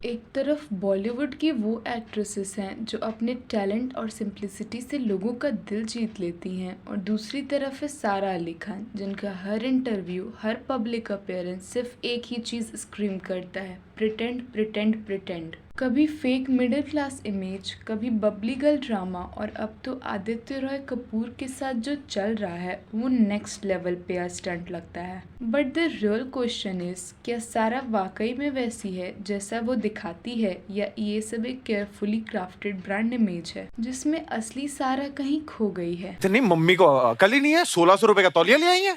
एक तरफ बॉलीवुड की वो एक्ट्रेसेस हैं जो अपने टैलेंट और सिंप्लिसिटी से लोगों का दिल जीत लेती हैं, और दूसरी तरफ है सारा अली खान, जिनका हर इंटरव्यू, हर पब्लिक अपीयरेंस सिर्फ एक ही चीज़ स्क्रीम करता है, प्रिटेंड प्रिटेंड प्रिटेंड। कभी फेक मिडिल क्लास इमेज, कभी बबली गर्ल ड्रामा, और अब तो आदित्य रॉय कपूर के साथ जो चल रहा है वो नेक्स्ट लेवल पे स्टंट लगता है। But the real question is, क्या सारा वाकई में वैसी है जैसा वो दिखाती है, या ये सब एक केयरफुली क्राफ्टेड ब्रांड इमेज है जिसमें असली सारा कहीं खो गई है? नहीं, मम्मी को अकल ही नहीं है। 1600 रुपए का तौलिया ले आई है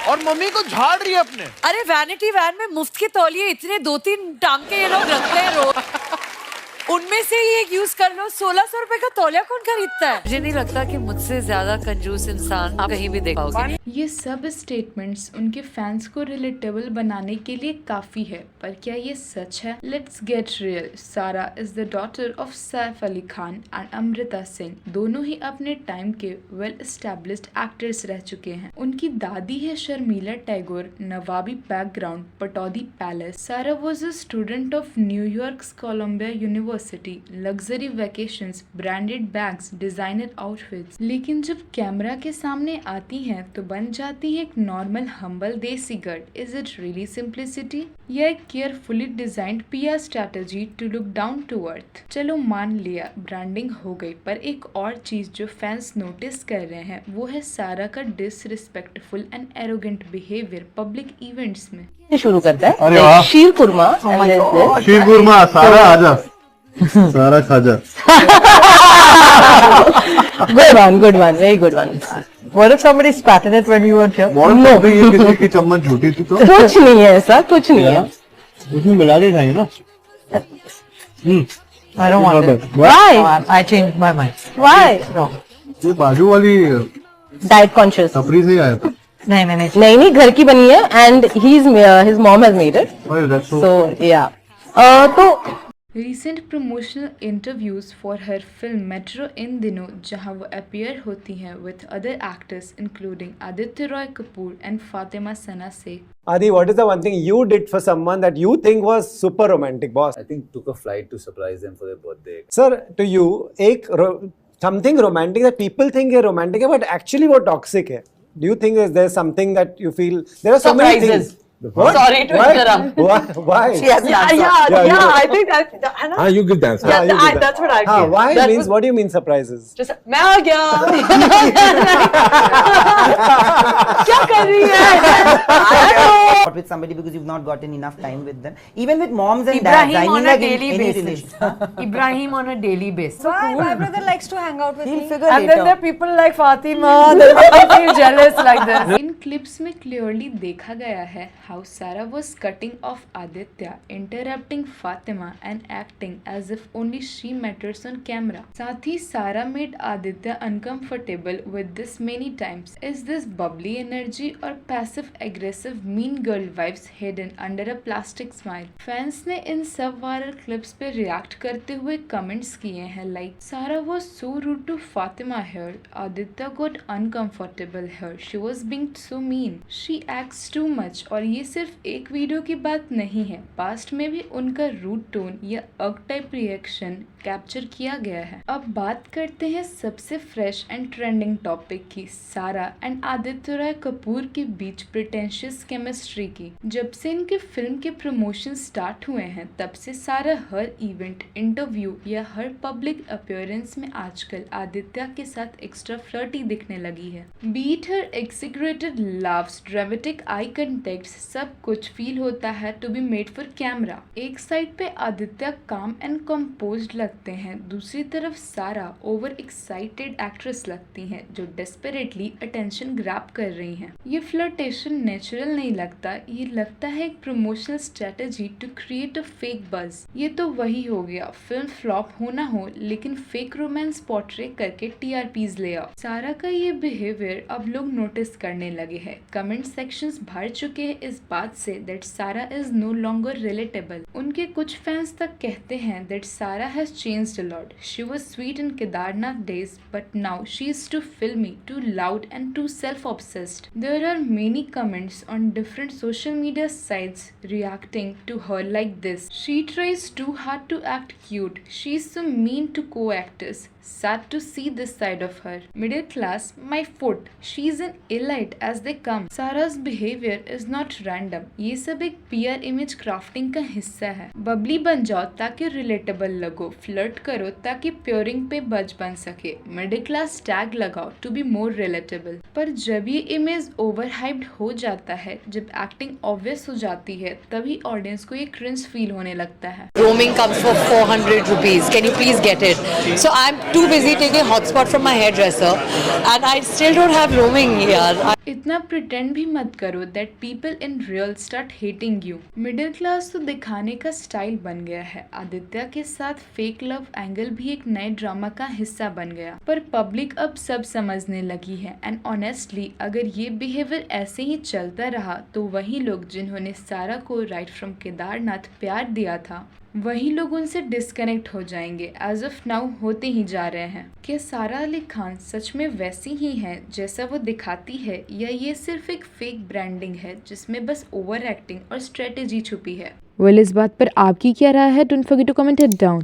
और मम्मी को झाड़ रही है अपने। अरे वैनिटी वैन में मुफ्त के तौलिए इतने 2-3 टांग के ये लोग रखते हैं रोज, उनमें से ही एक यूज कर लो। 1600 रुपए का तौलिया कौन खरीदता है? मुझे नहीं लगता कि मुझसे ज्यादा कंजूस इंसान आप कहीं भी देख पाओगे। ये सब स्टेटमेंट्स उनके फैंस को रिलेटेबल बनाने के लिए काफी है, पर क्या ये सच है? Let's get real. Sara is the daughter of Saif Ali Khan and Amrita Singh. दोनों ही अपने टाइम के वेल एस्टेब्लिश्ड एक्टर्स रह चुके हैं। उनकी दादी है शर्मिला टैगोर, नवाबी background, Pataudi palace. Sara was a student of New York Columbia University, luxury vacations, branded bags, designer outfits. लेकिन जब कैमरा के सामने आती हैं तो बन जाती है एक normal humble desi girl. Is it really simplicity, या एक carefully designed PR strategy to look down to earth? चलो मान लिया ब्रांडिंग हो गई, पर एक और चीज जो फैंस नोटिस कर रहे हैं वो है सारा का disrespectful and arrogant behaviour public events में। शुरू करता है। अरे वाह, शीर कुरमा। शीर कुरमा, सारा आजा, सारा खाजा। Good one, very good one. What if somebody spatted it when you were here? No, ये किसी की चम्मच झूठी थी तो कुछ नहीं है ऐसा, कुछ नहीं है। उसमें मिला दे चाहिए ना। I don't want it. Why? Why? I changed my mind. Why? No. ये बाजू वाली Diet conscious. सफरी से ही आया था। नहीं, घर की बनी है and his mom has made it. Well, that's so. So yeah. तो recent promotional interviews for her film Metro In Dino जहां वो अपीयर होती हैं with other actors including Aditya Roy Kapur and Fatima Sana Shaikh. Adi, what is the one thing you did for someone that you think was super romantic, boss? I think took a flight to surprise them for their birthday. Sir, to you, something romantic that people think is romantic, but actually वो toxic है. Do you think there's something that you feel there are so many things? What? Sorry to interrupt. Why? She has an answer. Yeah, I think that. You give the answer. That's what I feel. Why That means was what do you mean surprises? just मैं आ गया। क्या कर रही है? Not with somebody because you've not gotten enough time with them. Even with moms and dads, I Ibrahim mean on a like in daily any basis. relation. Ibrahim on a daily basis. Why? My brother likes to hang out with He'll me. figure And then later. there are people like Fatima that make me feel jealous like this. इन clips में clearly देखा गया है how Sara was cutting off Aditya, interrupting Fatima and acting as if only she matters on camera. साथ ही Sara made Aditya uncomfortable with this many times. Is this bubbly energy और passive aggressive mean girl vibes hidden under a plastic smile? Fans ने इन सब viral clips पे react करते हुए comments किए हैं like Sara was so rude to Fatima here, Aditya got uncomfortable here, she was being so mean, she acts too much. और ये सिर्फ एक वीडियो की बात नहीं है, पास्ट में भी उनका रूड टोन या अग टाइप रिएक्शन कैप्चर किया गया है। अब बात करते हैं सबसे फ्रेश एंड ट्रेंडिंग टॉपिक की, सारा एंड आदित्य रॉय कपूर के बीच प्रिटेंशियस केमिस्ट्री की। जब से इनके फिल्म के प्रमोशन स्टार्ट हुए हैं तब से सारा हर इवेंट, इंटरव्यू या हर पब्लिक अपीयरेंस में आजकल आदित्य के साथ एक्स्ट्रा फ्लर्टी दिखने लगी है। Beat her exaggerated laughs, dramatic eye contact, सब कुछ फील होता है to be made for camera. एक साइड पे आदित्य काम एंड कंपोज्ड लगते हैं, दूसरी तरफ सारा ओवर एक्साइटेड एक्ट्रेस लगती हैं जो डेस्परेटली अटेंशन ग्रैब कर रही हैं। ये फ्लर्टेशन नेचुरल नहीं लगता, ये लगता है एक promotional strategy to create a fake buzz. ये तो वही हो गया, फिल्म फ्लॉप हो ना हो लेकिन फेक रोमांस पोर्ट्रे करके टीआरपीज ले आओ। सारा का ये बिहेवियर अब लोग नोटिस करने लगे लगे हैं। कमेंट सेक्शंस भर चुके हैं इस बात से दैट सारा इज नो लॉन्गर रिलेटेबल। उनके कुछ फैंस तक कहते हैं that Sara has changed a lot. She was sweet in Kedarnath days but now she is too filmy, too loud and too self obsessed. There are many comments on different social media sites reacting to her like this. She tries too hard to act cute. She is so mean to co-actors. Sad to see this side of her. Middle class, my foot. She is an elite as they come. Sarah's behavior is not random. ये सब एक PR image crafting का हिस्सा है। बबली बन जाओ ताकि relatable लगो, फ्लर्ट करो ताकि प्योरिंग पे बज बन सके, मिडिल क्लास टैग लगाओ टू बी मोर रिलेटेबल। पर जब ये इमेज ओवरहाइप्ड हो जाता है, जब एक्टिंग ऑब्वियस हो जाती है, तभी ऑडियंस को ये क्रिंज फील होने लगता है। Roaming comes for 400 rupees. Can you please get it? So I'm too busy taking hotspot from my hairdresser and I still don't have roaming here. इतना प्रिटेंड भी मत करो that people in real start hating you. Middle class तो दिखाने का style बन गया है। आदित्य के साथ फेक लव एंगल भी एक नए ड्रामा का हिस्सा बन गया, पर पब्लिक अब सब समझने लगी है। एंड ऑनेस्टली अगर ये बिहेवियर ऐसे ही चलता रहा तो वही लोग जिन्होंने सारा को राइट फ्रॉम केदारनाथ प्यार दिया था, वही लोग उनसे डिस्कनेक्ट हो जाएंगे, एज ऑफ नाउ होते ही जा रहे हैं। क्या सारा अली खान सच में वैसी ही है जैसा वो दिखाती है, या ये सिर्फ एक फेक ब्रांडिंग है जिसमें बस ओवर एक्टिंग और स्ट्रेटेजी छुपी है? वेल, इस बात पर आपकी क्या राय है? Don't forget to comment it down.